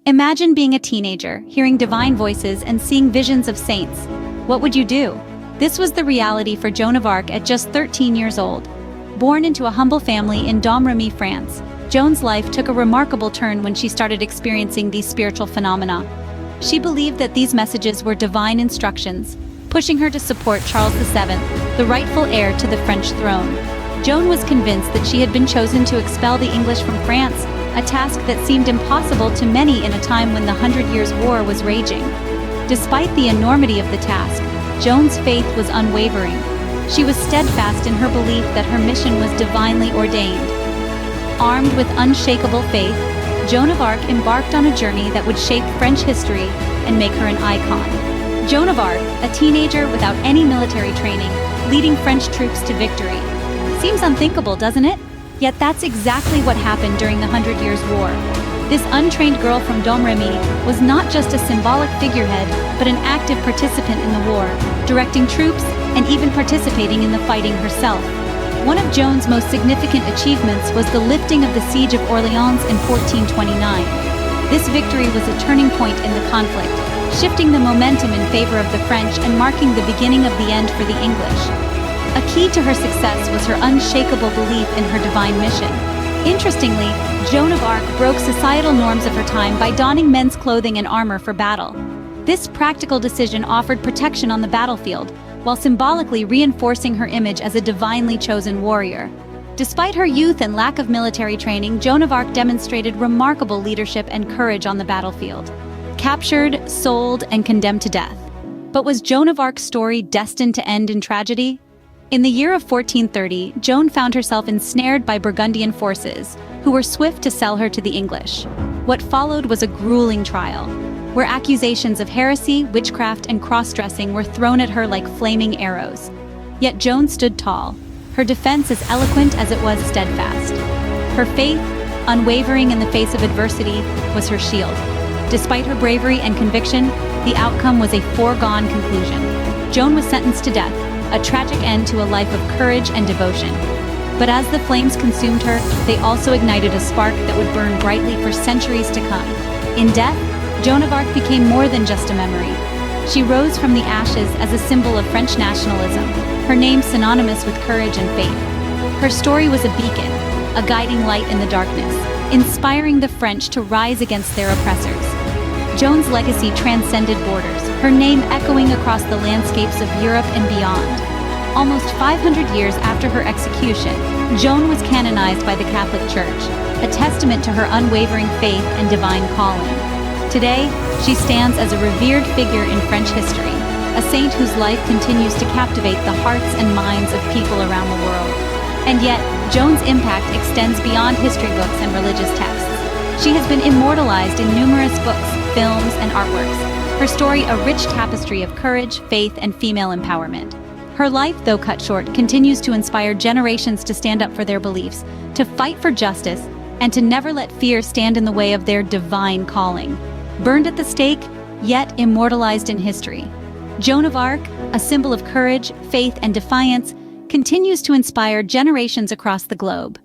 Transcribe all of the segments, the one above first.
Imagine being a teenager, hearing divine voices and seeing visions of saints. What would you do? This was the reality for Joan of Arc at just 13 years old. Born into a humble family in Domremy, France, Joan's life took a remarkable turn when she started experiencing these spiritual phenomena. She believed that these messages were divine instructions, pushing her to support Charles VII, the rightful heir to the French throne. Joan was convinced that she had been chosen to expel the English from France, a task that seemed impossible to many in a time when the 100 Years' War was raging. Despite the enormity of the task, Joan's faith was unwavering. She was steadfast in her belief that her mission was divinely ordained. Armed with unshakable faith, Joan of Arc embarked on a journey that would shape French history and make her an icon. Joan of Arc, a teenager without any military training, leading French troops to victory. Seems unthinkable, doesn't it? Yet that's exactly what happened during the 100 Years' War. This untrained girl from Domremy was not just a symbolic figurehead, but an active participant in the war, directing troops and even participating in the fighting herself. One of Joan's most significant achievements was the lifting of the Siege of Orléans in 1429. This victory was a turning point in the conflict, shifting the momentum in favor of the French and marking the beginning of the end for the English. A key to her success was her unshakable belief in her divine mission. Interestingly, Joan of Arc broke societal norms of her time by donning men's clothing and armor for battle. This practical decision offered protection on the battlefield, while symbolically reinforcing her image as a divinely chosen warrior. Despite her youth and lack of military training, Joan of Arc demonstrated remarkable leadership and courage on the battlefield. Captured, sold, and condemned to death. But was Joan of Arc's story destined to end in tragedy? In the year of 1430, Joan found herself ensnared by Burgundian forces, who were swift to sell her to the English. What followed was a grueling trial, where accusations of heresy, witchcraft, and cross-dressing were thrown at her like flaming arrows. Yet Joan stood tall, her defense as eloquent as it was steadfast. Her faith, unwavering in the face of adversity, was her shield. Despite her bravery and conviction, the outcome was a foregone conclusion. Joan was sentenced to death, a tragic end to a life of courage and devotion. But as the flames consumed her, they also ignited a spark that would burn brightly for centuries to come. In death, Joan of Arc became more than just a memory. She rose from the ashes as a symbol of French nationalism, her name synonymous with courage and faith. Her story was a beacon, a guiding light in the darkness, inspiring the French to rise against their oppressors. Joan's legacy transcended borders, her name echoing across the landscapes of Europe and beyond. Almost 500 years after her execution, Joan was canonized by the Catholic Church, a testament to her unwavering faith and divine calling. Today, she stands as a revered figure in French history, a saint whose life continues to captivate the hearts and minds of people around the world. And yet, Joan's impact extends beyond history books and religious texts. She has been immortalized in numerous books, films, and artworks. Her story a rich tapestry of courage, faith, and female empowerment. Her life, though cut short, continues to inspire generations to stand up for their beliefs, to fight for justice, and to never let fear stand in the way of their divine calling. Burned at the stake, yet immortalized in history. Joan of Arc, a symbol of courage, faith, and defiance, continues to inspire generations across the globe.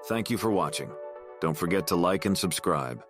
Thank you for watching. Don't forget to like and subscribe.